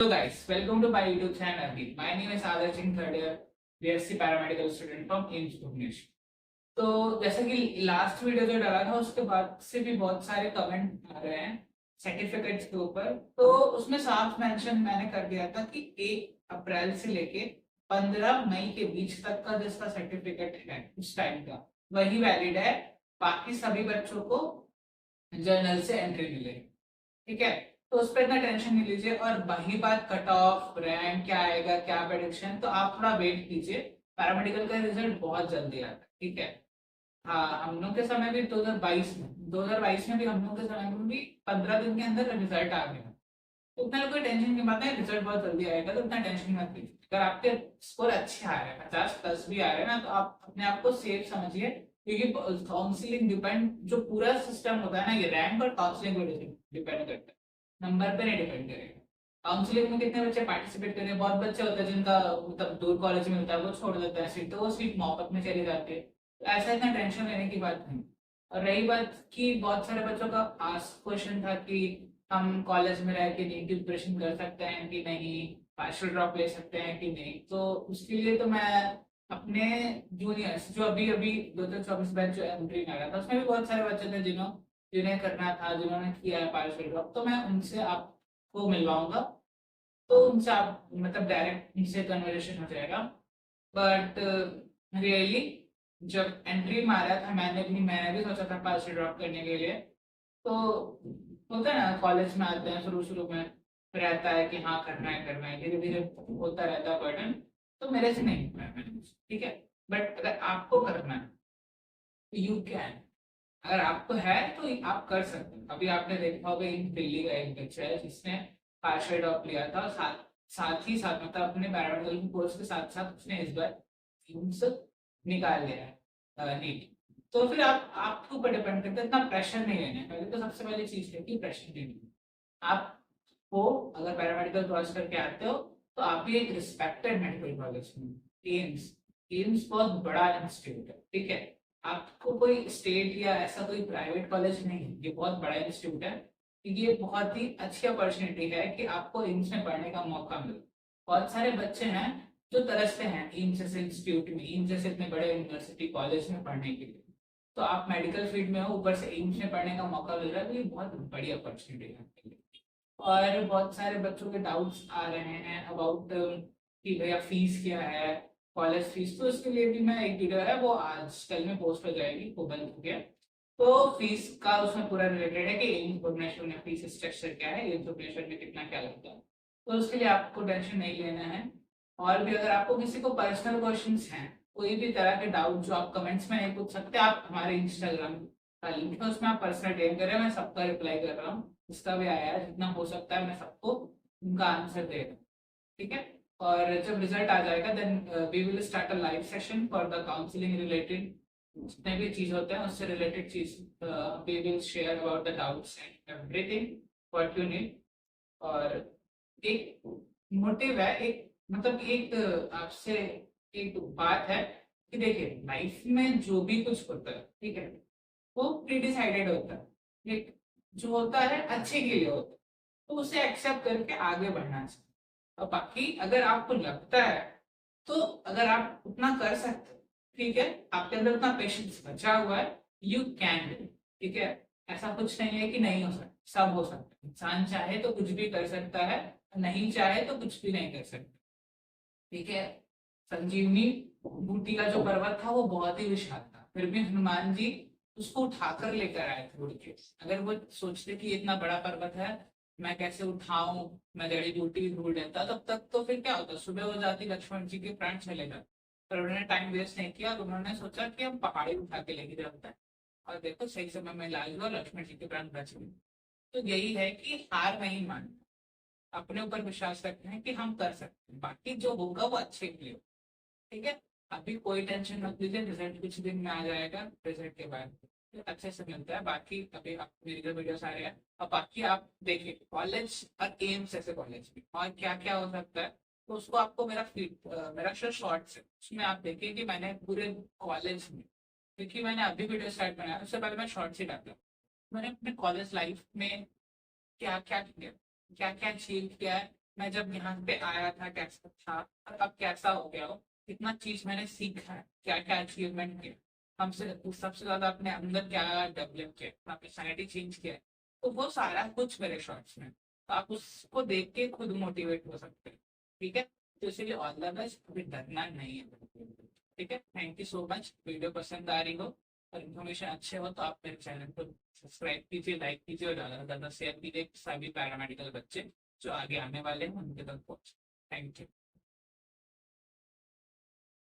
Hello guys, welcome to my YouTube channel. My name is Adarsh Singh, third year BSc paramedical student from AIIMS Bhubaneswar. तो जैसा कि last video जो डाला था उसके बाद से भी बहुत सारे कमेंट आ रहे हैं सर्टिफिकेट्स के ऊपर। तो उसमें साफ मेंशन मैंने कर दिया था कि 1 अप्रैल से लेके 15 मई के बीच तक का जिसका सर्टिफिकेट है उस टाइम का वही वैलिड है। बाकी सभी बच्चों को जर्नल से एंट्री मिलेगी, ठीक है। तो उस पर इतना टेंशन नहीं लीजिए। और वही बात कट ऑफ रैंक क्या आएगा, क्या प्रेडिक्शन, तो आप थोड़ा वेट कीजिए। पैरामेडिकल का रिजल्ट बहुत जल्दी आता है, ठीक है। हाँ, हम लोग के समय भी 2022 में भी हम लोग के समय में भी 15 दिन के अंदर रिजल्ट आ गया। तो उतना कोई टेंशन की बात है, रिजल्ट बहुत जल्दी आएगा, तो उतना टेंशन मत लीजिए। अगर आपके स्कोर अच्छे आ रहे हैं, 50+ भी आ रहे हैं ना, तो आप अपने आप को सेफ समझिए। क्योंकि काउंसलिंग डिपेंड, जो पूरा सिस्टम होता है ना, ये रैंक और काउंसलिंग पर डिपेंड करता है, नंबर पे नहीं डिपेंड करेगा। काउंसलिंग में कितने बच्चे पार्टिसिपेट करें, बहुत बच्चे होते हैं जिनका मतलब दूर कॉलेज में होता है, वो छोड़ देता है सीट, तो वो सीट मॉपअप में चली जाती है। तो ऐसा इतना टेंशन लेने की बात नहीं। और रही बात कि बहुत सारे बच्चों का आस्क क्वेश्चन था कि हम कॉलेज में रह के नीट की प्रिपरेशन कर सकते हैं कि नहीं, पार्शियल ड्रॉप ले सकते हैं कि नहीं। तो उसके लिए तो मैं अपने जूनियर्स, जो अभी अभी 2024 बैच जो एंट्री में आ रहा था, उसमें भी बहुत सारे बच्चे थे जिन्हें करना था, जिन्होंने किया है पार्शियल ड्रॉप, तो मैं उनसे आपको मिलवाऊंगा। तो उनसे आप मतलब डायरेक्ट उनसे कन्वर्सेशन हो जाएगा। बट रियली जब एंट्री मारा था मैंने भी सोचा था पार्शियल ड्रॉप करने के लिए। तो होता है ना, कॉलेज में आते हैं शुरू शुरू में रहता है कि हाँ करना है, धीरे धीरे होता रहता है बर्डन। तो मेरे से नहीं हुआ है मैंने, ठीक है। बट अगर आपको करना है तो यू कैन। अगर आपको है तो आप कर सकते हैं। अभी आपने देखा होगा इन दिल्ली का एक बच्चा है जिसने पार्शियल ड्रॉप लिया था, और साथ ही साथ मतलब अपने पैरामेडिकल कोर्स के साथ साथ उसने इस बार एम्स निकाल लिया है, नीट। तो फिर आपके ऊपर डिपेंड करता है, इतना प्रेशर नहीं लेना है। पहले तो सबसे पहली चीज है कि प्रेशर नहीं लेना। आप हो अगर पैरामेडिकल क्रॉस करके आते हो तो आप भी एक रिस्पेक्टेड मेडिकल कॉलेज में, एम्स। एम्स बहुत बड़ा इंस्टीट्यूट है, ठीक है। आपको कोई स्टेट या ऐसा कोई प्राइवेट कॉलेज नहीं है, ये बहुत बड़ा इंस्टीट्यूट है। ये बहुत ही अच्छी अपॉर्चुनिटी है कि आपको एम्स में पढ़ने का मौका मिले। बहुत सारे बच्चे हैं जो तरसते हैं एम्स जैसे इंस्टीट्यूट में, एम्स जैसे इतने बड़े यूनिवर्सिटी कॉलेज में पढ़ने के लिए। तो आप मेडिकल फील्ड में हो, ऊपर से एम्स में पढ़ने का मौका मिल रहा है, तो ये बहुत बड़ी अपॉर्चुनिटी है आपके लिए। और बहुत सारे बच्चों के डाउट्स आ रहे हैं अबाउट कि भैया फीस क्या है, कॉलेज फीस। तो इसके लिए भी मैं एक वीडियो है, वो आज कल में पोस्ट हो जाएगी, वो बंद हो गया। तो फीस का उसमें पूरा रिलेटेड है कि एम्स भुवनेश्वर में फीस स्ट्रक्चर क्या है, एम्स भुवनेश्वर में कितना क्या लगता है। तो उसके लिए आपको टेंशन नहीं लेना है। और भी अगर आपको किसी को पर्सनल क्वेश्चंस हैं, कोई भी तरह के डाउट जो आप कमेंट्स में नहीं पूछ सकते, आप हमारे इंस्टाग्राम का लिंक है उसमें आप पर्सनल डीएम करें, मैं सबका रिप्लाई कर रहा हूँ। जिसका भी आया है, जितना हो सकता है मैं सबको उनका आंसर दे रहा हूँ, ठीक है। और जब रिजल्ट आ जाएगा then we will start a live session for the counselling related. जितने भी चीज होते हैं उससे रिलेटेड चीज we will share about the doubts and everything what you need. और एक मोटिव है, एक मतलब एक आपसे एक बात है कि देखिए लाइफ में जो भी कुछ होता है, ठीक है, वो प्री डिसाइडेड होता है, एक जो होता है अच्छे के लिए होता है। तो उसे एक्सेप्ट करके आगे बढ़ना चाहिए। और बाकी अगर आपको लगता है, तो अगर आप उतना कर सकते हो, ठीक है, आपके अंदर उतना पेशेंस बचा हुआ है, यू कैन डू, ठीक है। ऐसा कुछ नहीं है कि नहीं हो सकता, सब हो सकता है। इंसान चाहे तो कुछ भी कर सकता है, नहीं चाहे तो कुछ भी नहीं कर सकता, ठीक है। संजीवनी बूटी का जो पर्वत था वो बहुत ही विशाल था, फिर भी हनुमान जी उसको उठाकर लेकर आए थे उड़ के। अगर वो सोचते कि इतना बड़ा पर्वत है, मैं कैसे उठाऊं, मैं जड़ी बूटी ढूंढ लेता, तब तक तो फिर क्या होता, सुबह हो जाती, लक्ष्मण जी के प्राण चले जाते। पर उन्होंने टाइम वेस्ट नहीं किया, तो उन्होंने सोचा कि हम पहाड़ी उठा के लेके जाते हैं। और देखो सही समय में इलाज हुआ, लक्ष्मण जी के प्राण बच गए। तो यही है कि हार नहीं मानना, अपने ऊपर विश्वास रखते हैं कि हम कर सकते हैं, बाकी जो होगा वो अच्छे के लिए, ठीक है। अभी कोई टेंशन मत लीजिए, रिजल्ट कुछ दिन में आ जाएगा, रिजल्ट के बाद अच्छे से मिलता है। बाकी अभी आप मेरी जो वीडियो सारे हैं, और बाकी आप देखिए कॉलेज और एम्स ऐसे कॉलेज में और क्या क्या हो सकता है, तो उसको आपको मेरा शॉर्ट्स है उसमें आप देखिए कि मैंने पूरे कॉलेज में, क्योंकि मैंने अभी वीडियो स्टार्ट बनाया, उससे पहले मैं शॉर्ट्स ही डालता हूँ। मैंने अपने कॉलेज लाइफ में क्या क्या किया, क्या क्या अचीव किया है, मैं जब यहाँ पे आया था कैसा था और अब कैसा हो गया हो, कितना चीज मैंने सीखा है, क्या क्या अचीवमेंट किया, हमसे सबसे ज्यादा अपने अंदर क्या डेवलप किया, अपना पर्सनैलिटी चेंज किया है, तो वो सारा कुछ मेरे शॉर्ट्स में, तो आप उसको देख के खुद मोटिवेट हो सकते हैं। ठीक है, तो इसलिए ऑल द बेस्ट, अभी डरना नहीं है। ठीक है, thank you so much. Video पसंद आ रही हो और इन्फॉर्मेशन अच्छे हो तो आप मेरे चैनल को सब्सक्राइब कीजिए, लाइक कीजिए और ज़्यादा से ज़्यादा शेयर कीजिए सभी पैरामेडिकल बच्चे जो आगे आने वाले हैं उनके तक पहुंचे। Thank you.